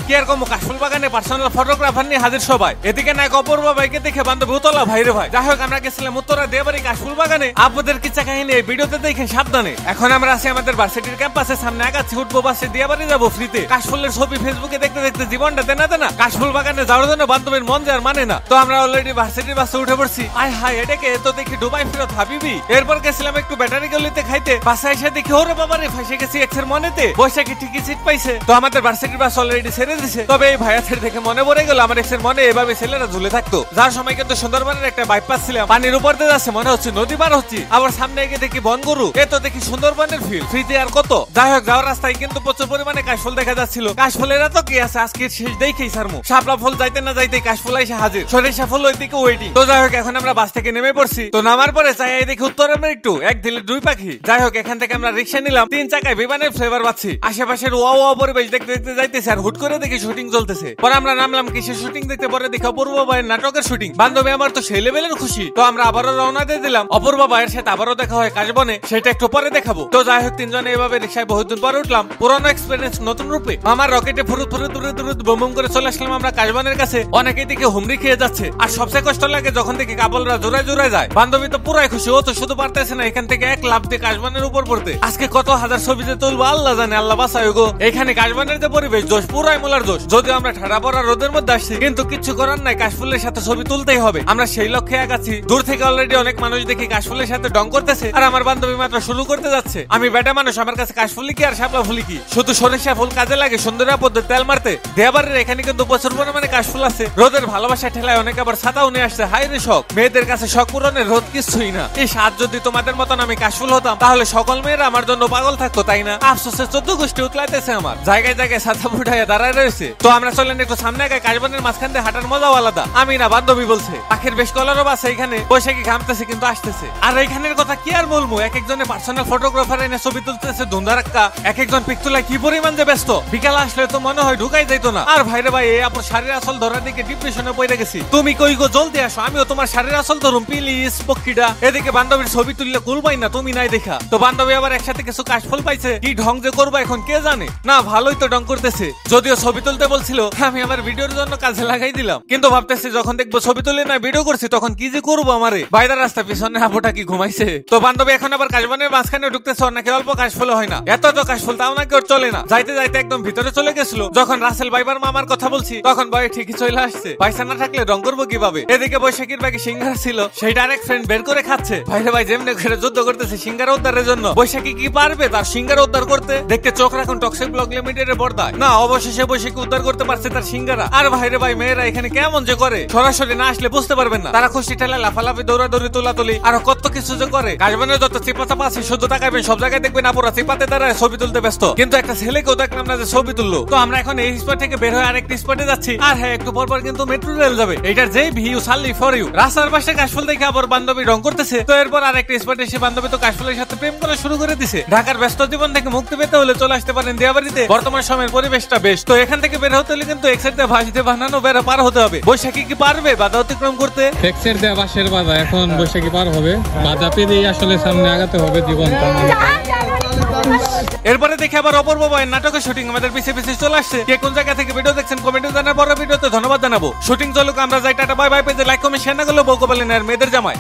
কি আর কম কাশফুল বাগানে পার্সোনাল ফটোগ্রাফার নিয়ে হাজির সবাই। এদিকে নায়ক অপূর্ব ভাইকে দেখে বান্ধবী উতলা ভাইরে ভাই। যাই হোক আমরা গেছিলাম উত্তরা দেবাড়ি কাশফুল বাগানে। আপনাদের কিচ্ছা কাহিনী এই ভিডিওতে দেখেন সাবধানে। এখন আমরা আছি আমাদের ভার্সিটির ক্যাম্পাসে, সামনে আগাচ্ছি, উঠবো বাসে, দিয়াবাড়ি যাবো ফ্রিতে। কাশফুলের ছবি ফেসবুকে দেখতে দেখতে জীবনটা দেনা দেনা। কাশফুল বাগানে যাওয়ার জন্য বান্ধবীর মন যার মানে না। তো আমরা অলরেডি ভার্সিটির বাসে উঠে পড়ছি। আয় হায়, এটাকে তো দেখি দুবাই ফেরত হাবিবি। এরপর গেছিলাম একটু ব্যাটারি গলিতে খাইতে। বাসে এসে দেখি ওরে বাবারে ফাঁসে গেছি এক্সের মনেতে। বৈশাখী ঠিকই সিট পাইছে। তো আমাদের ভার্সিটির বাস অলরেডি ছেড়ে দিছে। তবে এই ভাইয়াদের দেখে মনে পড়ে গেল আমার এক্সের মনে এভাবে ছেলেরা ঝুলে থাকতো। যার সময় কিন্তু সুন্দরবনের একটা বাইপাস ছিলাম, পানির উপর দিয়ে যাচ্ছে, মনে হচ্ছে নদী পার হচ্ছে। আবার সামনে গিয়ে দেখি বনগরু। এ তো দেখি সুন্দরবনের ফিল, ফ্রিতে আর কত। যাই হোক, যাওয়ার রাস্তায় কিন্তু প্রচুর পরিমাণে কাশফুল দেখা যাচ্ছিল। কাশফুলের এত কি আছে, আজকে শেষ দেখেই সারমু। শাপলা ফুল যাইতে না যাইতে কাশফুল এসে হাজির, সরিষা ফুল ওইদিকে ওয়েটিং। তো যাই হোক, এখন আমরা বাস থেকে নেমে পড়ছি। তো নামার পরে চাই দেখি উত্তরের একটু এক দিলে দুই পাখি। যাই হোক, এখান থেকে আমরা রিক্সা নিলাম, 3 চাকায় বিমানের ফ্লেভার পাচ্ছি। আশেপাশের ওয়া ওয়া পরিবেশ দেখতে দেখতে যাইতেছে, আর হুট করে দেখি শুটিং চলতেছে। পরে আমরা নামলাম কিসের শুটিং দেখতে, পরে দেখি অপূর্ব ভাইয়ের নাটকের শুটিং। বান্ধবী আমার তো সেই লেভেলের খুশি। তো আমরা আবারও রওনা দিয়ে দিলাম। অপূর্ব ভাইয়ের সাথে আবারও দেখা হয় কাশবনে, সেটা একটু পরে দেখাবো। তো যাই হোক, 3 জনে এভাবে রিক্সায় বহুদিন পরে উঠলাম, পুরনো এক্সপিরিয়েন্স নতুন রূপে। আমার রকেটে ফুরুত ফুরুত দূরে দূরে বুম করে চলে আসলাম আমরা কাশবনের কাছে। অনেকেই দেখে হুমড়ি খেয়ে যাচ্ছে, আর সবচেয়ে কষ্ট লাগে যখন দেখি কাপলরা জোড়ায় জোড়ায় যায়। বান্ধবী তো পুরাই খুশি, ও তো শুধু পারতেছে না এখান থেকে এক লাফ দিয়ে কাশবনের উপর পড়তে। আজকে কত হাজার ছবি যে তুলবো আল্লাহ জানে, আল্লাহ বাঁচায় গো। এখানে কাশবনের যে পরিবেশ, জোশ পুরাই মোলার জোশ। যদিও আমরা ঠাড়া পড়া রোদের মধ্যে আসছি, কিন্তু কিচ্ছু করার নাই, কাশফুলের সাথে ছবি তুলতেই হবে। আমরা সেই লক্ষ্যে আগাচ্ছি। দূর থেকে অলরেডি অনেক মানুষ দেখি কাশফুলের সাথে ডং করতেছে, আর আমার বান্ধবী মাত্র শুরু করতে যাচ্ছে। আমি বেটা মানুষ, আমার কাছে কাশফুলি কি আর শাপলা ফুলি কি, শুধু সরিষা ফুল কাজে লাগে সুন্দরা পদ্ধতি তেল মারতে। দেয়াবাড়ির এখানে কিন্তু প্রচুর পরিমাণে কাশফুল আছে। রোদের ভালোবাসা ঠেলায় অনেকে আবার ছাতাও নিয়ে আসছে। হাই রে শখ, মেয়েদের কাছে শখ পূরণের রোদ কিছুই না। এই সাত যদি তোমাদের মতন আমি কাশফুল হতাম, তাহলে সকল মেয়েরা আমার জন্য পাগল থাকতো, তাই না? আফসোসে 14 গোষ্ঠী উতলাইতেছে আমার। জায়গায় জায়গায় ছাতা ফুটাইয়া দাঁড়ায় রয়েছে। তো আমরা চলেন একটু সামনে আগে, কাশবনের মাঝখান দিয়ে হাঁটার মজাও আলাদা। আমি না, বান্ধবী বলছে। পাখির বেশ কলরব আছে এখানে, বৈশাখী ঘামতেছে কিন্তু আসতেছে। আর এইখানের কথা কি আর বলবো, এক একজনে পার্সোনাল ফটোগ্রাফার এনে ছবি তুলতেছে ধুমধারাক্কা। এক একজন পিক তোলায় কি পরিমাণ যে ব্যস্ত, বিকাল আসলে তো মনে হয় ঢুকাই যাইতো না। আর ভাইরে ভাই, এই আপনার শাড়ির আসল ধরার দিকে ডিপ্রেশনে পড়ে গেছি। তুমি কই গো, জলদি আসো, আমিও তোমার শাড়ির আসল ধরুম প্লিজ পক্ষীটা। এদিকে বান্ধবীর ছবি তুললে কুলবাই না, তুমি নাই দেখা। তো বান্ধবী আবার একসাথে কিছু কাশফুল পাইছে, কি ঢং যে করবো এখন কে জানে। না, ভালোই তো ঢং করতেছে। যদিও ছবি তুলতে বলছিল, আমি আমার ভিডিওর জন্য কাজে লাগাই দিলাম। কিন্তু ভাবতেছি যখন দেখবো ছবি তুলে না ভিডিও করছি, তখন কি যে করবো আমারে। বাইরের রাস্তা পিছনে আপুটা কি ঘুমাইছে। তো বান্ধবী এখন আবার কাশবনের মাঝখানে ঢুকতেছে, নাকি অল্প কাশফুল হয় না, এত তো কাশফুল তাও নাকি ওর চলে না। যাইতে যাইতে একদম ভিতরে চলে গেছিল। যখন রাসেল ভাইবার মামার কথা বলছি, তখন ভাই ঠিকই চলে আসছে। পয়সা না থাকলে রং করবো কিভাবে। এদিকে বৈশাখীর বাকি সিঙ্গারা ছিল, সেইটা আরেক ফ্রেন্ড বের করে খাচ্ছে। ভাইরে ভাই যেমনি করে যুদ্ধ করতেছে সিঙ্গারা উদ্ধারের জন্য। বৈশাখী কি পারবে তার সিঙ্গারা উদ্ধার করতে? দেখতে চোখ রাখুন টক্সিক ব্লগ লিমিটেডের পর্দায়। না, অবশেষে বৈশাখী উদ্ধার করতে পারছে তার সিঙ্গারা। আর ভাইরে ভাই, মেয়েরা এখানে কেমন যে করে, সরাসরি না আসলে বুঝতে পারবেন না। তারা খুশি ঠেলা লাফালাফি দৌড়াদৌড়ি তোলাতুলি আরো কত কিছু যে করে। কাশবনের যত চিপা চাপা আছে শুধু তাকাবেন, সব জায়গায় দেখবেন আপুরা চিপাতে দাঁড়ায় ছবি তুলতে ব্যস্ত। কিন্তু একটা ছেলেকেও দেখলাম না যে ছবি তুললো। তো আমরা এখন এই স্পট থেকে বের হয়ে আরেকটি স্পটে যাচ্ছি। আর হ্যাঁ, একটু পর পর কিন্তু মেট্রো রেল যাবে। এটার যে ভিউ সাল্লি ফর ইউ। রাস্তার পাশে কাশফুল দেখে আবার বান্ধবী রং করতেছে। তো এরপর আরেকটি স্পটে এসে বান্ধবী তো কাশফুলের সাথে প্রেম করা শুরু করে দিছে। ঢাকার ব্যস্ত জীবন থেকে মুক্তি পেতে হলে চলে আসতে পারেন দিয়াবাড়িতে। বর্তমান সময়ের পরিবেশটা বেশ। তো এখান থেকে বের হতে হলে কিন্তু এক্সের দিয়ে ভাস দিয়ে বানানো বেড়া পার হতে হবে। বৈশাখী কি পারবে বাধা অতিক্রম করতে? এক্সের দিয়ে বাসের বাধা, এখন বৈশাখী পার হবে। বাধা পেরিয়ে আসলে সামনে আগাতে হবে জীবনটা। এরপরে দেখে আবার অপূর্ব ভাইয়ের নাটকের শুটিং আমাদের পিছিয়ে পিছিয়ে চলে আসছে। কে কোন জায়গা থেকে ভিডিও দেখছেন কমেন্টে জানার, পরে ভিডিওতে ধন্যবাদ জানাবো। শুটিং চলুক, আমরা যাই, টাটা বাই বাই। পেজে লাইক কমেন্ট শেয়ার না করলে বউ কপালে মেয়েদের জামাই।